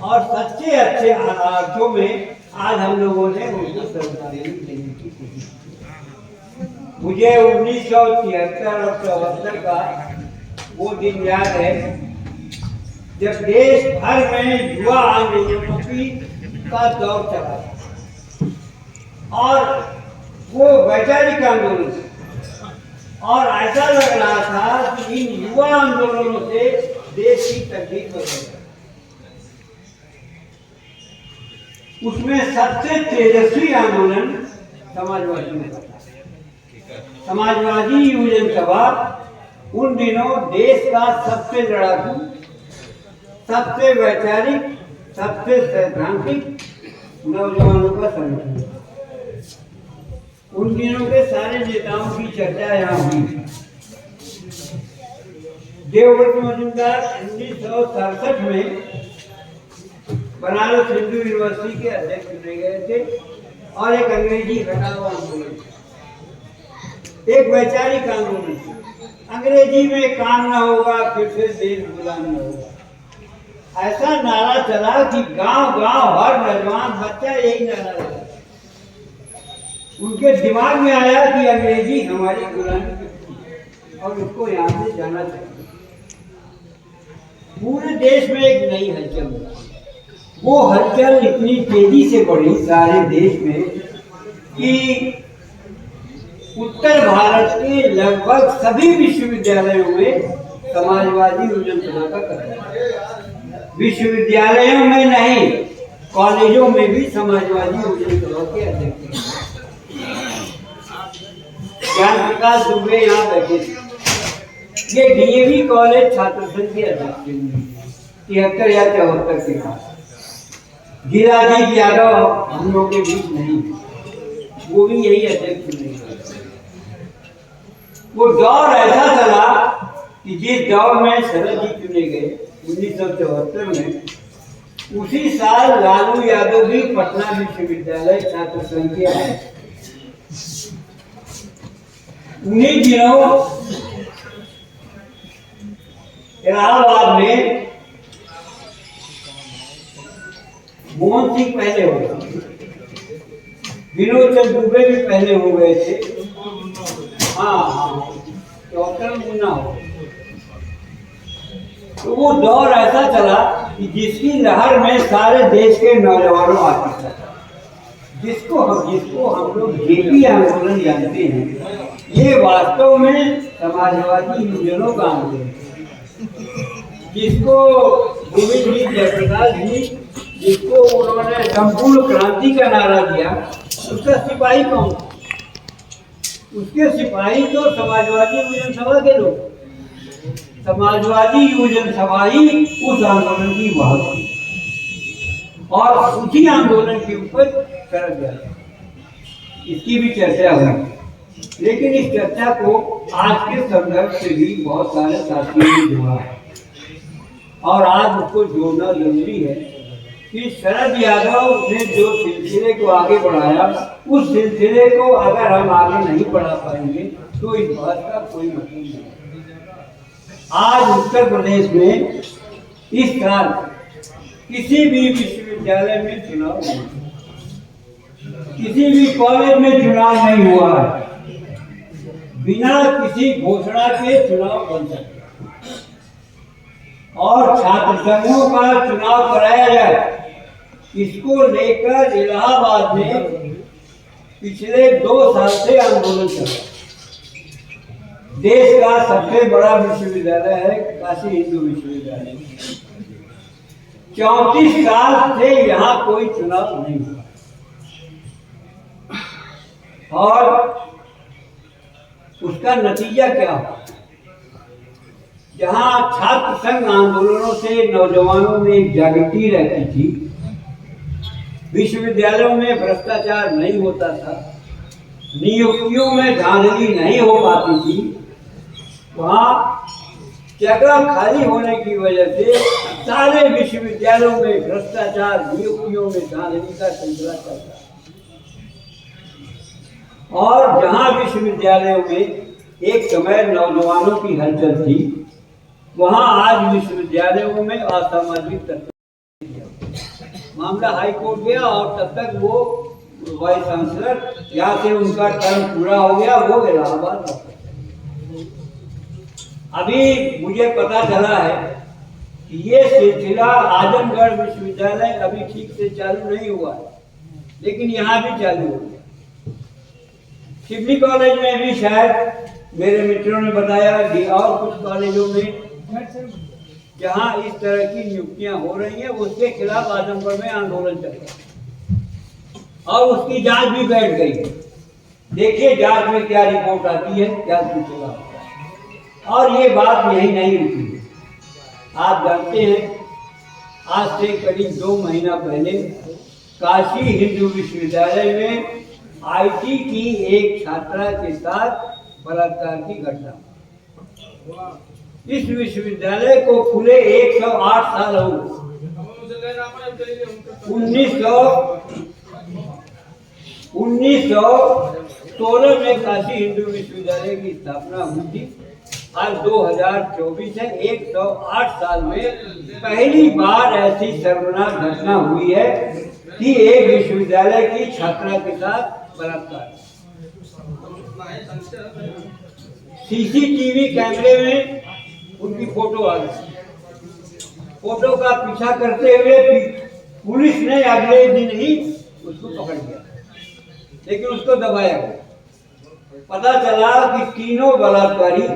और सच्चे अच्छे अर्थों में आज हम लोगों ने उनको श्रद्धांजलि देने की कोशिश की। मुझे 1973 और 74 का वो दिन याद है जब देश भर में युवा आंदोलनों का दौर चला और वो वैचारिक आंदोलन, और ऐसा लग रहा था कि इन युवा आंदोलनों से देश की तकदीर बदल गई। उसमें सबसे तेजस्वी आंदोलन समाजवादी में था। समाजवादी युवजन सभा उन दिनों देश का सबसे लड़ाकू, सबसे वैचारिक, सबसे सैद्धांतिक नौजवानों का संगठन। उन दिनों के सारे नेताओं की चर्चा यहाँ हुई। देवव्रत मजूमदार 1967 में बनारस हिंदू यूनिवर्सिटी के अध्यक्ष चुने गए थे और एक अंग्रेजी हटाओ आंदोलन, एक वैचारिक आंदोलन, अंग्रेजी में काम न होगा फिर से देश गुलाम न होगा, ऐसा नारा चला कि गांव गांव हर नौजवान बच्चा यही नारा लगा। उनके दिमाग में आया कि अंग्रेजी हमारी गुलामी और उसको यहाँ से जाना चाहिए। पूरे देश में एक नई हलचल हुई। वो हलचल इतनी तेजी से बढ़ी सारे देश में कि उत्तर भारत के लगभग सभी विश्वविद्यालयों में समाजवादी युवजन सभा का कथन। विश्वविद्यालयों में नहीं, कॉलेजों में भी समाजवादी युवजन सभा के अध्यक्ष ज्ञान प्रकाश दुबे यहाँ बैठे थे। ये डीएवी कॉलेज छात्र संघ के अध्यक्ष 73 या 74 के बाद। गिरिराज यादव हम लोग के बीच नहीं, वो भी यही अध्यक्ष चुने गए। वो दौर ऐसा चला कि जिस दौर में शरद जी चुने गए 1974 में, उसी साल लालू यादव भी पटना विश्वविद्यालय छात्र संघ के अध्यक्ष। उन्हीं दिनों इलाहाबाद में मोहन सिंह पहले हो गए, विनोद चंद्र दुबे भी पहले हो गए थे। हाँ, डॉक्टर मुन्ना हो। तो वो दौर ऐसा चला कि जिसकी लहर में सारे देश के नौजवानों आते थे, जिसको हम लोग जेपी आंदोलन जानते हैं। ये वास्तव में समाजवादी युवजनों का आंदोलन, जिसको गोविंद जी जयप्रकाश जी, जिसको उन्होंने संपूर्ण क्रांति का नारा दिया, उसका सिपाही कौन? उसके सिपाही तो समाजवादी युवजन सभा के लोग। समाजवादी युवजन सभा ही उस आंदोलन की वाहक थी और उसी आंदोलन के ऊपर शरद यादव, इसकी भी चर्चा हुई। लेकिन इस चर्चा को आज के संदर्भ से भी बहुत सारे साथियों ने जोड़ा है और आज उसको जोड़ना जरूरी है कि शरद यादव ने जो सिलसिले को आगे बढ़ाया, उस सिलसिले को अगर हम आगे नहीं बढ़ा पाएंगे तो इस बात का कोई मतलब नहीं। आज उत्तर प्रदेश में इस साल किसी भी विश्वविद्यालय में चुनाव नहीं, किसी भी कॉलेज में चुनाव नहीं हुआ है। बिना किसी घोषणा के चुनाव बन सकते और छात्र संघों का चुनाव कराया जाए, इसको लेकर इलाहाबाद में पिछले 2 साल से आंदोलन चल रहा है। देश का सबसे बड़ा विश्वविद्यालय है काशी हिंदू विश्वविद्यालय। 34 साल से यहाँ कोई चुनाव नहीं हुआ और उसका नतीजा क्या हुआ? जहाँ छात्र संघ आंदोलनों से नौजवानों में एक जागृति रहती थी, विश्वविद्यालयों में भ्रष्टाचार नहीं होता था, नियुक्तियों में धांधली नहीं हो पाती थी, वहाँ जगह खाली होने की वजह से सारे विश्वविद्यालयों में भ्रष्टाचार, नियुक्तियों में धांधली का सिलसिला चलता है। और जहाँ विश्वविद्यालयों में एक समय नौजवानों की हलचल थी, वहाँ आज विश्वविद्यालयों में असामाजिक तत्व। मामला हाई कोर्ट गया और तब तक वो वाइस चांसलर यहाँ से उनका टर्म पूरा हो गया, वो इलाहाबाद। अभी मुझे पता चला है कि ये सिलसिला आजमगढ़ विश्वविद्यालय अभी ठीक से चालू नहीं हुआ है, लेकिन यहाँ भी चालू हो गया। सिवनी कॉलेज में भी शायद मेरे मित्रों ने बताया कि और कुछ कॉलेजों में जहाँ इस तरह की नियुक्तियां हो रही हैं उसके खिलाफ आजमगढ़ में आंदोलन चल रहा है और उसकी जांच भी बैठ गई है। देखिए जांच में क्या रिपोर्ट आती है, क्या सूचना। और ये बात यही नहीं रुकी है। आप जानते हैं आज से करीब 2 महीना पहले काशी हिंदू विश्वविद्यालय में आईटी की एक छात्रा के साथ बलात्कार की घटना। इस विश्वविद्यालय को खुले 108 साल हो गए। 1916 में काशी हिंदू विश्वविद्यालय की स्थापना हुई थी। आज 2024 है, 108 साल में पहली बार ऐसी शर्मनाक घटना हुई है कि एक विश्वविद्यालय की छात्रा के साथ बलात्कार। सीसीटीवी कैमरे में उनकी फोटो आ गई। फोटो का पीछा करते हुए पुलिस ने अगले दिन ही उसको पकड़ लिया, लेकिन उसको दबाया गया। पता चला कि तीनों बलात्कारी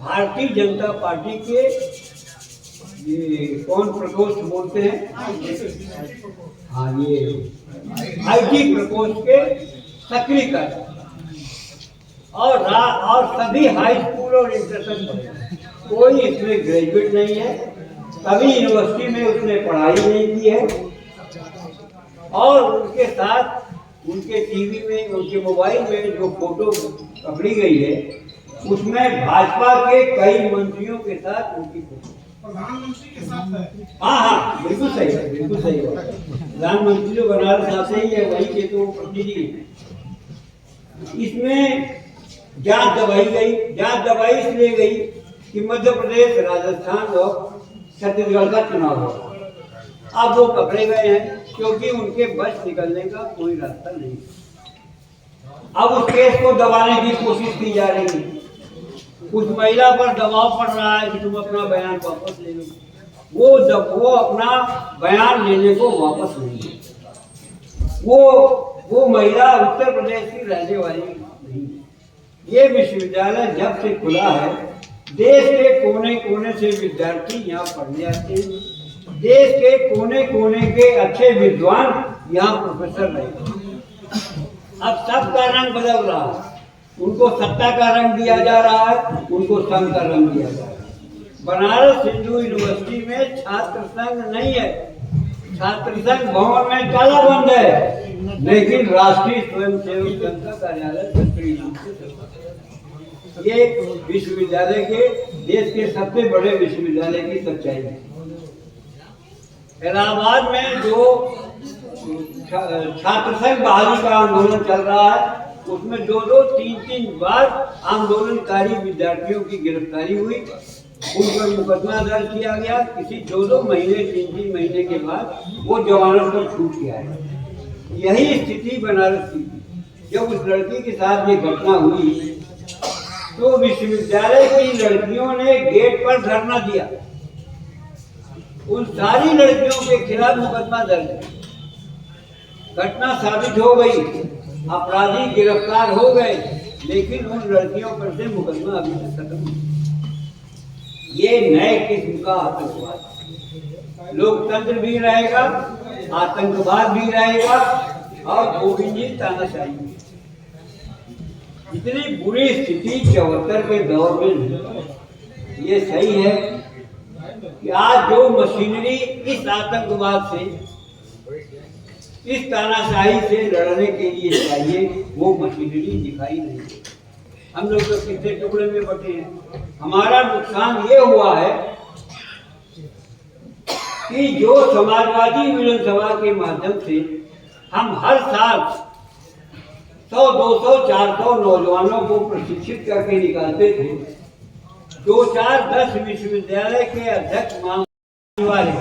भारतीय जनता पार्टी के, ये कौन प्रकोष्ठ बोलते हैं, हाँ ये आईटी प्रकोष्ठ के सक्रिय कार्य और सभी हाई स्कूल और इंटर तक। कोई इसमें ग्रेजुएट नहीं है, कभी यूनिवर्सिटी में उसने पढ़ाई नहीं की है। और उनके साथ उनके टीवी में, उनके मोबाइल में जो फोटो पकड़ी गई है उसमें भाजपा के कई मंत्रियों के साथ उनकी फोटो, प्रधानमंत्री के साथ है। हाँ, बिल्कुल सही है, बिल्कुल सही है। प्रधानमंत्री जो बनारस आते ही है वही के तो प्रतिनिधि है। इसमें जांच दबाई इसलिए गई कि मध्य प्रदेश, राजस्थान और छत्तीसगढ़ का चुनाव हुआ। अब वो पकड़े गए हैं क्योंकि उनके बच निकलने का कोई रास्ता नहीं। अब उस केस को दबाने की कोशिश की जा रही है। उस महिला पर दबाव पड़ रहा है कि तुम अपना बयान वापस ले लो। वो अपना बयान लेने को वापस नहीं ले। वो महिला उत्तर प्रदेश की रहने वाली नहीं है। ये विश्वविद्यालय जब से खुला है, देश के कोने कोने से विद्यार्थी यहाँ पढ़ने आते हैं। देश के कोने कोने के अच्छे विद्वान यहाँ प्रोफेसर रहे। अब सबका रंग बदल रहा है। उनको सत्ता का रंग दिया जा रहा है, उनको संघ का रंग दिया जा रहा है। बनारस हिंदू यूनिवर्सिटी में छात्र संघ नहीं है। छात्र संघ भवन में ताला बंद है, लेकिन राष्ट्रीय स्वयंसेवक संघ का कार्यालय सक्रिय रूप से चलता है। ये विश्वविद्यालय के, देश के सबसे बड़े विश्वविद्यालय की सच्चाई है। इलाहाबाद में जो छात्र संघ बहाली का आंदोलन चल रहा है उसमें 2-2, 3-3 बार आंदोलनकारी विद्यार्थियों की गिरफ्तारी हुई। उन पर मुकदमा दर्ज किया गया। किसी 2-2 महीने, 3-3 महीने के बाद वो जमानत पर छूट गया है। यही स्थिति बनारस की थी। जब उस लड़की के साथ ये घटना हुई तो विश्वविद्यालय की लड़कियों ने गेट पर धरना दिया। उन सारी लड़कियों के खिलाफ मुकदमा दर्ज। घटना साबित हो गई, अपराधी गिरफ्तार हो गए, लेकिन उन लड़कियों पर से मुकदमा अभी तक खत्म नहीं। ये नए किस्म का आतंकवाद। लोकतंत्र भी रहेगा, आतंकवाद भी रहेगा और गोविंदी तानाशाही भी। इतनी बुरी स्थिति 74 के दौर में। ये सही है कि आज जो मशीनरी इस आतंकवाद से, इस तानाशाही से लड़ने के लिए चाहिए, वो मशीनरी दिखाई नहीं। हम लोग तो कितने टुकड़े में बटे हैं। हमारा नुकसान ये हुआ है कि जो समाजवादी विधानसभा के माध्यम से हम हर साल 100, 200, 400 नौजवानों को प्रशिक्षित करके निकालते थे, 10 विश्वविद्यालय के अध्यक्ष मानने वाले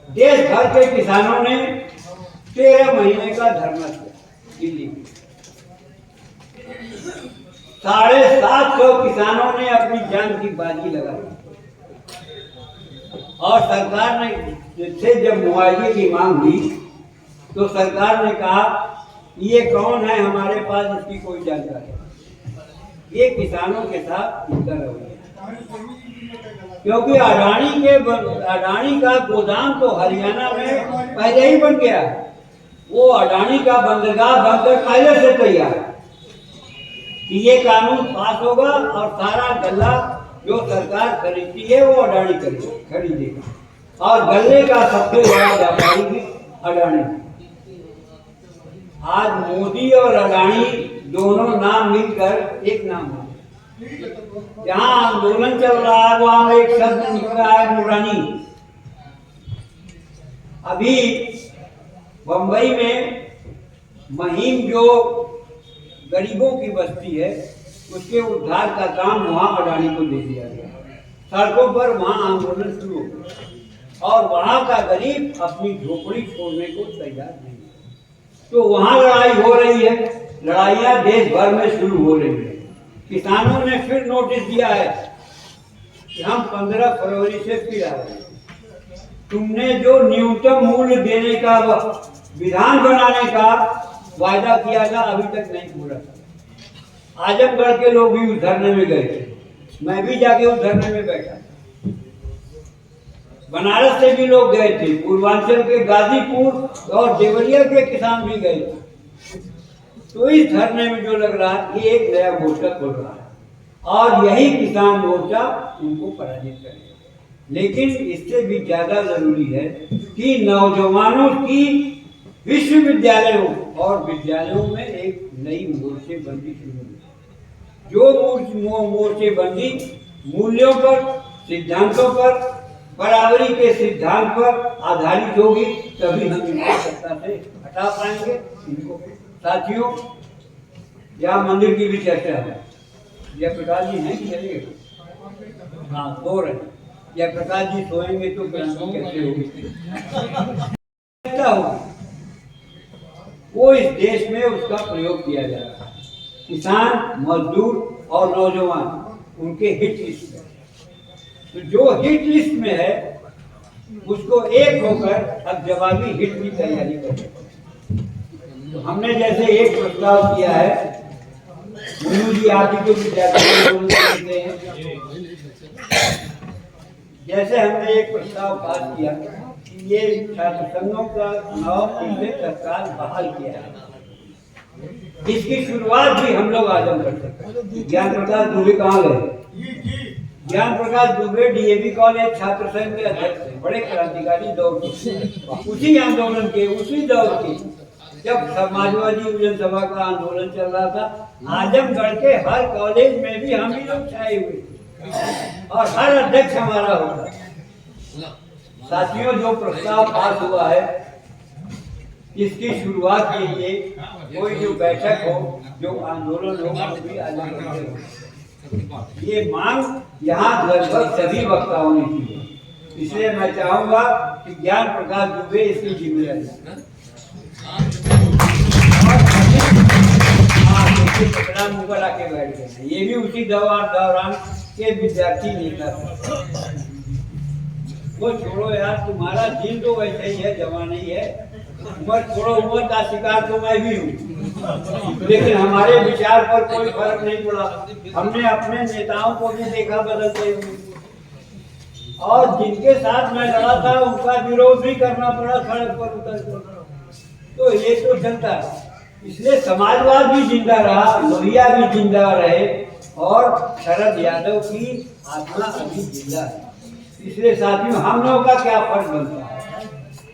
देश भर के किसानों ने 13 महीने का धरना किया दिल्ली में। 750 किसानों ने अपनी जान की बाजी लगाई और सरकार ने से जब मुआवजे की मांग हुई तो सरकार ने कहा ये कौन है, हमारे पास इसकी कोई जानकारी नहीं। ये किसानों के साथ इनका रवैया, क्योंकि अडानी का गोदाम तो हरियाणा में पहले ही बन गया। वो अडानी का बंदरगाह बनकर पहले से तैयार है कि ये कानून पास होगा और सारा गल्ला जो सरकार खरीदती है वो अडानी खरीदेगा और गल्ले का सबसे बड़ा व्यापारी भी अडानी। आज मोदी और अडानी दोनों नाम मिलकर एक नाम है। जहां आंदोलन चल रहा है वहां एक शब्द निकल रहा है, नूरानी। अभी बंबई में महिम जो गरीबों की बस्ती है उसके उद्धार का काम वहां अडानी को दे दिया गया। सड़कों पर वहां आंदोलन शुरू हो गया और वहां का गरीब अपनी झोपड़ी छोड़ने को तैयार नहीं। तो वहां लड़ाई हो रही है, लड़ाइयां देश भर में शुरू हो रही है। किसानों ने फिर नोटिस दिया है कि हम 15 फरवरी से फिर आ रहे हैं। तुमने जो न्यूनतम मूल्य देने का विधान बनाने का वायदा किया था अभी तक नहीं पूरा था। आजमगढ़ के लोग भी उस धरने में गए थे, मैं भी जाके उस धरने में बैठा। बनारस से भी लोग गए थे, पूर्वांचल के गाजीपुर और देवरिया के किसान भी गए थे। तो इस धरने में जो लग रहा है ये एक नया मोर्चा खुल रहा है और यही किसान मोर्चा उनको पराजित करेगा। लेकिन इससे भी ज्यादा जरूरी है कि नौजवानों की विश्वविद्यालयों और विद्यालयों में एक नई मोर्चेबंदी शुरू हुई। जो मोर्चेबंदी मूल्यों पर, सिद्धांतों पर, बराबरी के सिद्धांत पर आधारित होगी, तभी हम इनको सत्ता से हटा पाएंगे। इनको साथियों, यहाँ मंदिर की भी चर्चा है। जयप्रकाश जी नहीं चलेगा, हाँ सो रहे। जयप्रकाश जी सोएंगे तो क्रांति कैसे होगी? वो इस देश में उसका प्रयोग किया जा रहा है। किसान, मजदूर और नौजवान उनके हिट लिस्ट में। तो जो हिट लिस्ट में है उसको एक होकर अब जवाबी हिट की तैयारी करें। तो हमने जैसे एक प्रस्ताव किया है, मुन्नू जी आप ही को विद्यार्थी हैं, जैसे हमने एक प्रस्ताव पास किया कि ये छात्र संघों का चुनाव पिछले सरकार बहाल किया है, इसकी शुरुआत भी हम लोग आजमगढ़ से। ज्ञान प्रकाश दुबे कहाँ गए? ज्ञान प्रकाश दुबे डीएवी कॉलेज छात्र संघ के अध्यक्ष थे, बड़े क्रांतिकारी दौर के। उसी आंदोलन के, उसी दौर के, जब समाजवादी जनसभा का आंदोलन चल रहा था, आजमगढ़ के हर कॉलेज में भी हम ही लोग छाए हुए थे और हर अध्यक्ष हमारा होगा। साथियों, जो प्रस्ताव पास हुआ है इसकी शुरुआत के लिए कोई जो बैठक हो, जो आंदोलन हो, वो भी आजमगढ़ में हो। ये मांग यहाँ लगभग सभी वक्ताओं ने की है। इसलिए मैं चाहूंगा कि ज्ञान प्रकाश दुबे इसकी जिम्मेदारी मुगल आके बैठ गए। ये भी उसी दौरान के विद्यार्थी नेता थे। वो छोड़ो यार, तुम्हारा दिल तो वैसे ही है, जवान ही है। उम्र छोड़ो, उम्र का शिकार तो मैं भी हूँ, लेकिन हमारे विचार पर कोई फर्क नहीं पड़ा। हमने अपने नेताओं को भी देखा बदलते हुए और जिनके साथ मैं लड़ा था उनका विरोध भी करना पड़ा सड़क पर उतर कर। तो ये तो चलता है। इसलिए समाजवाद भी जिंदा रहा, लोहिया भी जिंदा रहे और शरद यादव की आत्मा अभी जिंदा है। इसलिए साथियों, हम लोगों का क्या फर्ज बनता है?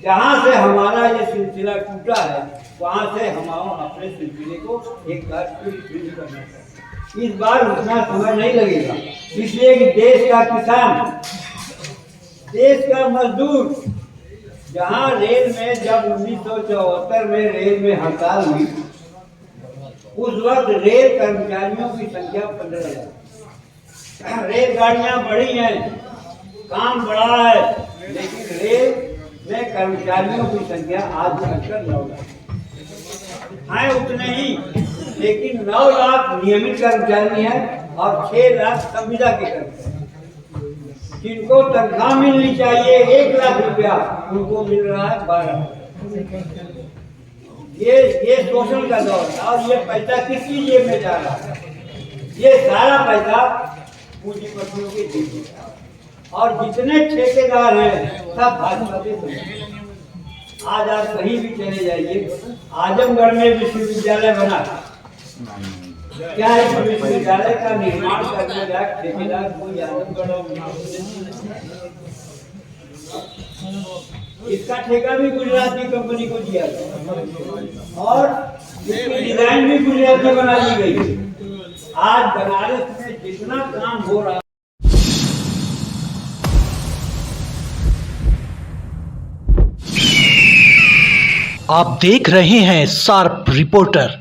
जहाँ से हमारा ये सिलसिला टूटा है वहाँ से हम अपने सिलसिले को एक बार फिर करना चाहिए। इस बार उतना समय नहीं लगेगा, इसलिए कि देश का किसान, देश का मजदूर, जहाँ रेल में जब 1974 में रेल में हड़ताल हुई, उस वक्त रेल कर्मचारियों की संख्या 15,000 रेलगाड़ियां बढ़ी हैं, काम बढ़ा है, लेकिन रेल में कर्मचारियों की संख्या आज घटकर 9 लाख है। उतने ही, लेकिन 9 लाख नियमित कर्मचारी हैं और 6 लाख संविदा के कर्मचारी, जिनको तनख्वाह मिलनी चाहिए 1 लाख रुपया, उनको मिल रहा है 12। ये शोषण का दौर है। और ये पैसा किसकी जेब में जा रहा है? ये सारा पैसा पूंजीपतियों के जेब में जा रहा है। और जितने ठेकेदार हैं सब भाजपा के हैं। आज आप कहीं भी चले जाइए, आजमगढ़ में विश्वविद्यालय बना, क्या इस विश्वविद्यालय का निर्माण करने लायक ठेकेदार कोई आजमगढ़ इसका ठेका भी गुजरात की कंपनी को दिया और इसकी डिजाइन भी गुजरात में बना दी गई। आज बनारस में जितना काम हो रहा है, आप देख रहे हैं शार्प रिपोर्टर।